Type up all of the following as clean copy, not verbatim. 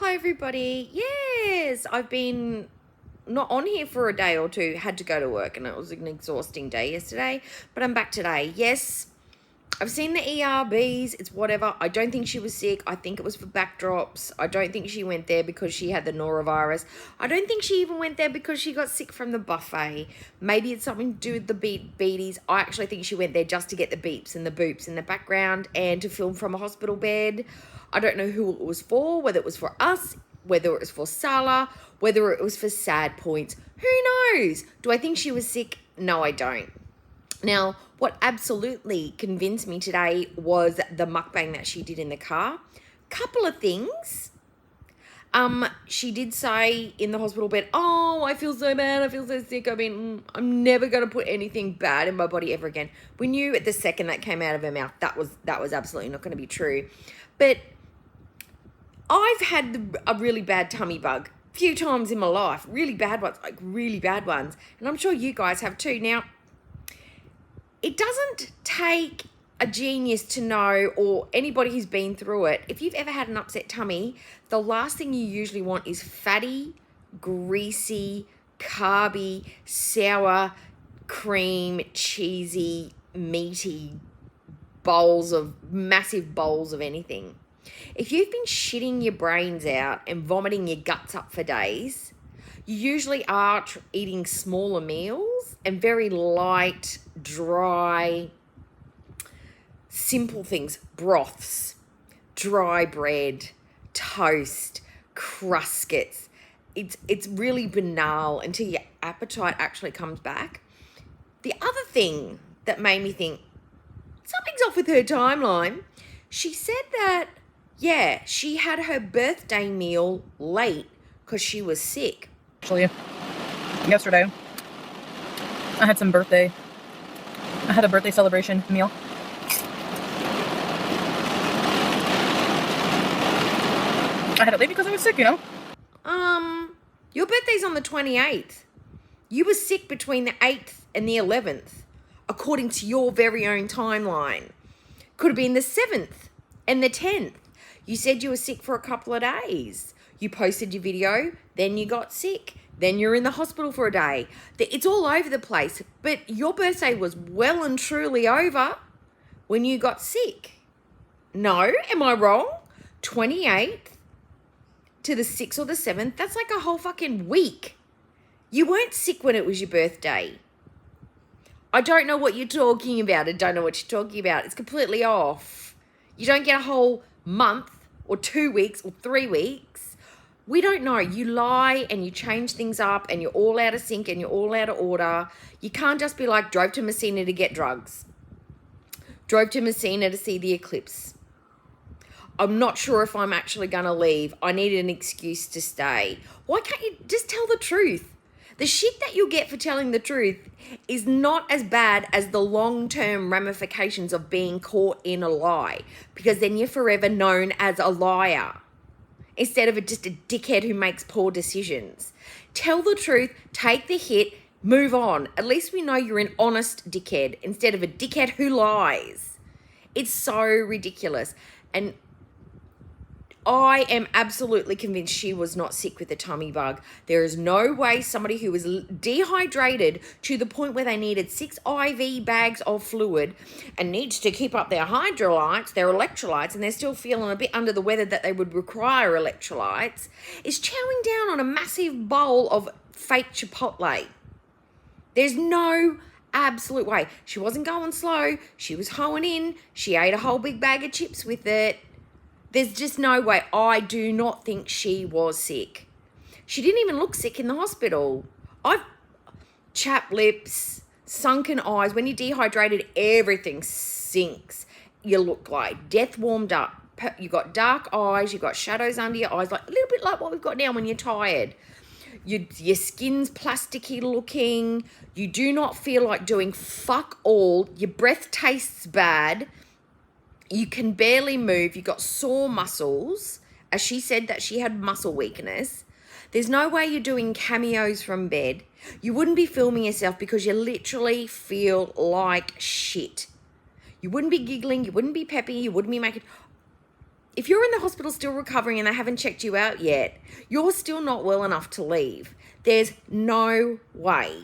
Hi everybody. Yes, I've been not on here for a day or two. Had to go to work and it was an exhausting day yesterday, but I'm back today. Yes, I've seen the ERBs. It's whatever. I don't think she was sick. I think it was for backdrops. I don't think she went there because she had the norovirus. I don't think she even went there because she got sick from the buffet. Maybe it's something to do with the beaties. I actually think she went there just to get the beeps and the boops in the background and to film from a hospital bed. I don't know who it was for, whether it was for us, whether it was for Salah, whether it was for Sad Points. Who knows? Do I think she was sick? No, I don't. Now, what absolutely convinced me today was the mukbang that she did in the car. Couple of things. She did say in the hospital bed, "Oh, I feel so bad. I feel so sick. I mean, I'm never going to put anything bad in my body ever again." We knew at the second that came out of her mouth that was absolutely not going to be true. But I've had a really bad tummy bug a few times in my life, really bad ones, like really bad ones, and I'm sure you guys have too. Now, it doesn't take a genius to know, or anybody who's been through it, if you've ever had an upset tummy, the last thing you usually want is fatty, greasy, carby, sour, cream, cheesy, meaty massive bowls of anything. If you've been shitting your brains out and vomiting your guts up for days, you usually are eating smaller meals and very light, dry, simple things. Broths, dry bread, toast, crustkets. It's really banal until your appetite actually comes back. The other thing that made me think something's off with her timeline, she said that, yeah, she had her birthday meal late because she was sick. Actually, yesterday, I had a birthday celebration meal. I had it late because I was sick, Your birthday's on the 28th. You were sick between the 8th and the 11th, according to your very own timeline. Could have been the 7th and the 10th. You said you were sick for a couple of days. You posted your video, then you got sick. Then you're in the hospital for a day. It's all over the place. But your birthday was well and truly over when you got sick. No, am I wrong? 28th to the 6th or the 7th, that's like a whole fucking week. You weren't sick when it was your birthday. I don't know what you're talking about. It's completely off. You don't get a whole month or 2 weeks or 3 weeks. We don't know. You lie and you change things up and you're all out of sync and you're all out of order. You can't just be like, drove to Messina to get drugs. Drove to Messina to see the eclipse. I'm not sure if I'm actually going to leave. I need an excuse to stay. Why can't you just tell the truth? The shit that you'll get for telling the truth is not as bad as the long-term ramifications of being caught in a lie, because then you're forever known as a liar instead of just a dickhead who makes poor decisions. Tell the truth, take the hit, move on. At least we know you're an honest dickhead instead of a dickhead who lies. It's so ridiculous. And I am absolutely convinced she was not sick with a tummy bug. There is no way somebody who was dehydrated to the point where they needed 6 IV bags of fluid and needs to keep up their electrolytes, and they're still feeling a bit under the weather that they would require electrolytes, is chowing down on a massive bowl of fake Chipotle. There's no absolute way. She wasn't going slow. She was hoeing in. She ate a whole big bag of chips with it. There's just no way. I do not think she was sick. She didn't even look sick in the hospital. Chapped lips, sunken eyes. When you're dehydrated, everything sinks. You look like death warmed up. You got dark eyes. You got shadows under your eyes, like a little bit like what we've got now when you're tired. Your skin's plasticky looking. You do not feel like doing fuck all. Your breath tastes bad. You can barely move. You got sore muscles. As she said that she had muscle weakness. There's no way you're doing cameos from bed. You wouldn't be filming yourself because you literally feel like shit. You wouldn't be giggling. You wouldn't be peppy. You wouldn't be making... if you're in the hospital still recovering and they haven't checked you out yet, you're still not well enough to leave. There's no way.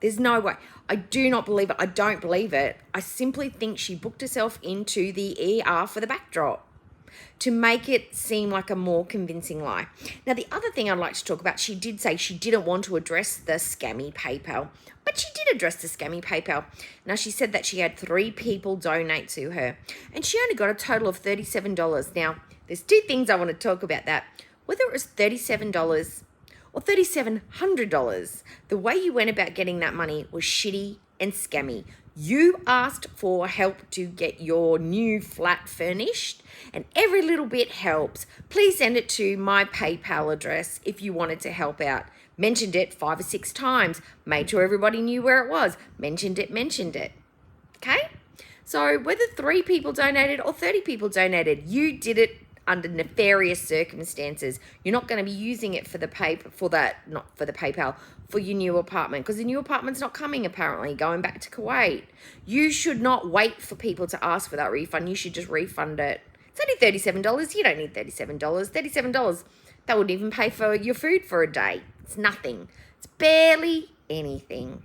There's no way. I do not believe it. I don't believe it. I simply think she booked herself into the ER for the backdrop to make it seem like a more convincing lie. Now, the other thing I'd like to talk about, she did say she didn't want to address the scammy PayPal, but she did address the scammy PayPal. Now, she said that she had 3 people donate to her, and she only got a total of $37. Now, there's 2 things I want to talk about that. Whether it was $37 or $3,700, the way you went about getting that money was shitty and scammy. You asked for help to get your new flat furnished, and every little bit helps. Please send it to my PayPal address if you wanted to help out. Mentioned it 5 or 6 times. Made sure everybody knew where it was. Mentioned it. Okay? So whether 3 people donated or 30 people donated, you did it under nefarious circumstances. You're not going to be using it for the PayPal, for your new apartment, because the new apartment's not coming, apparently, going back to Kuwait. You should not wait for people to ask for that refund. You should just refund it. It's only $37. You don't need $37. $37, that wouldn't even pay for your food for a day. It's nothing. It's barely anything.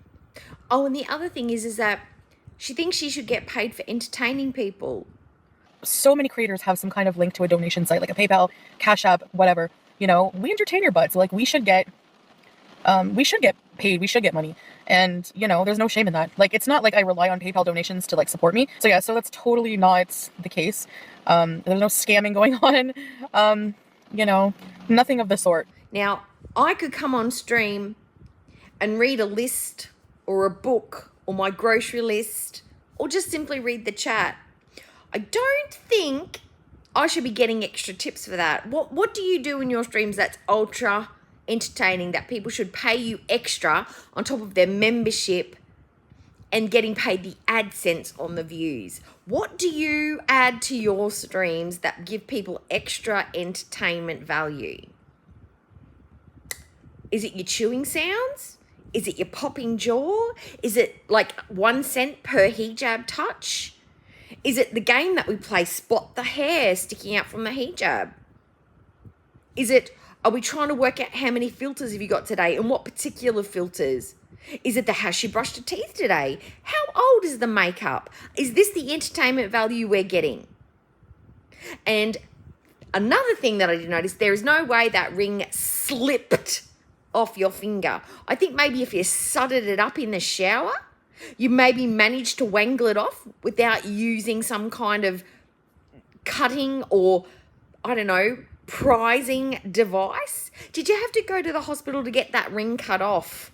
Oh, and the other thing is that she thinks she should get paid for entertaining people. So many creators have some kind of link to a donation site, like a PayPal, Cash App, whatever. You know, we entertain your butts. Like, we should get paid. We should get money. And, you know, there's no shame in that. Like, it's not like I rely on PayPal donations to, like, support me. So, yeah, so that's totally not the case. There's no scamming going on. You know, nothing of the sort. Now, I could come on stream and read a list or a book or my grocery list or just simply read the chat. I don't think I should be getting extra tips for that. What do you do in your streams that's ultra entertaining that people should pay you extra on top of their membership and getting paid the AdSense on the views? What do you add to your streams that give people extra entertainment value? Is it your chewing sounds? Is it your popping jaw? Is it like 1 cent per hijab touch? Is it the game that we play, Spot the Hair sticking out from the hijab? Are we trying to work out how many filters have you got today and what particular filters? Is it the how she brushed her teeth today? How old is the makeup? Is this the entertainment value we're getting? And another thing that I did notice, there is no way that ring slipped off your finger. I think maybe if you sudded it up in the shower, you maybe managed to wangle it off without using some kind of cutting or, I don't know, prizing device. Did you have to go to the hospital to get that ring cut off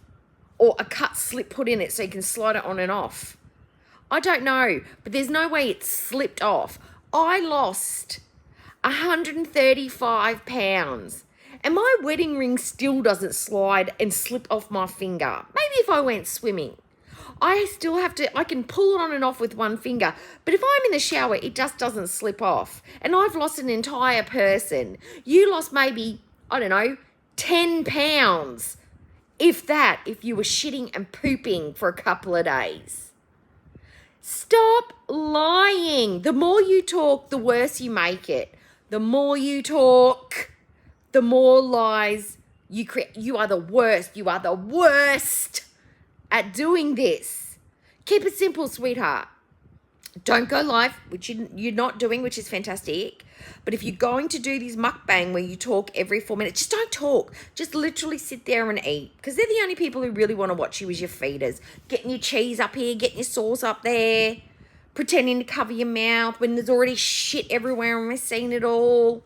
or a cut slip put in it so you can slide it on and off? I don't know, but there's no way it slipped off. I lost 135 pounds and my wedding ring still doesn't slide and slip off my finger. Maybe if I went swimming. I still have to, I can pull it on and off with one finger. But if I'm in the shower, it just doesn't slip off. And I've lost an entire person. You lost maybe, I don't know, 10 pounds. If that, if you were shitting and pooping for a couple of days. Stop lying. The more you talk, the worse you make it. The more you talk, the more lies you create. You are the worst. You are the worst at doing this. Keep it simple, sweetheart. Don't go live, which you're not doing, which is fantastic. But if you're going to do this mukbang where you talk every 4 minutes, just don't talk. Just literally sit there and eat. Because they're the only people who really want to watch you as your feeders. Getting your cheese up here, getting your sauce up there. Pretending to cover your mouth when there's already shit everywhere and we've seen it all.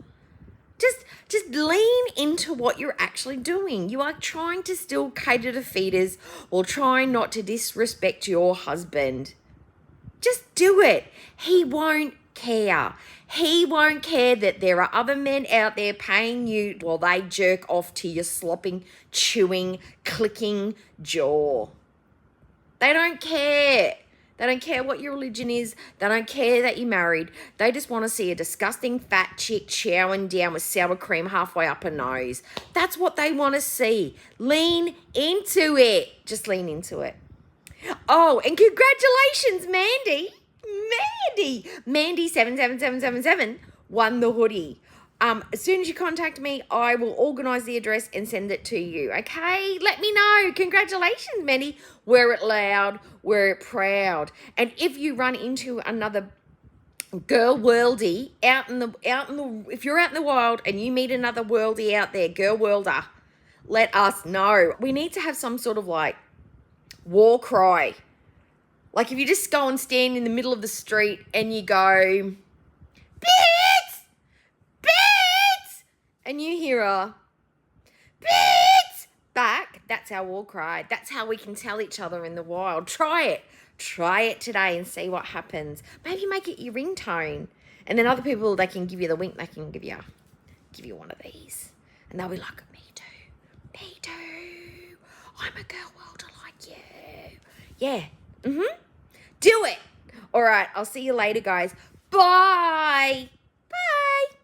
Just lean into what you're actually doing. You are trying to still cater to feeders or trying not to disrespect your husband. Just do it. He won't care. He won't care that there are other men out there paying you while they jerk off to your slopping, chewing, clicking jaw. They don't care. They don't care what your religion is. They don't care that you're married. They just want to see a disgusting fat chick chowing down with sour cream halfway up her nose. That's what they want to see. Lean into it. Just lean into it. Oh, and congratulations, Mandy. Mandy 77777 won the hoodie. As soon as you contact me, I will organise the address and send it to you. Okay? Let me know. Congratulations, Mandy. Wear it loud, wear it proud. And if you run into another girl worldie if you're out in the wild and you meet another worldie out there, girl worlder, let us know. We need to have some sort of like war cry. Like if you just go and stand in the middle of the street and you go, Bits! Bits! And you hear a Bits! Back, that's our war cry. That's how we can tell each other in the wild. Try it. Try it today and see what happens. Maybe make it your ringtone. And then other people, they can give you the wink. They can give you one of these. And they'll be like, me too. Me too. I'm a girl worlder like you. Yeah. Do it. All right. I'll see you later, guys. Bye. Bye.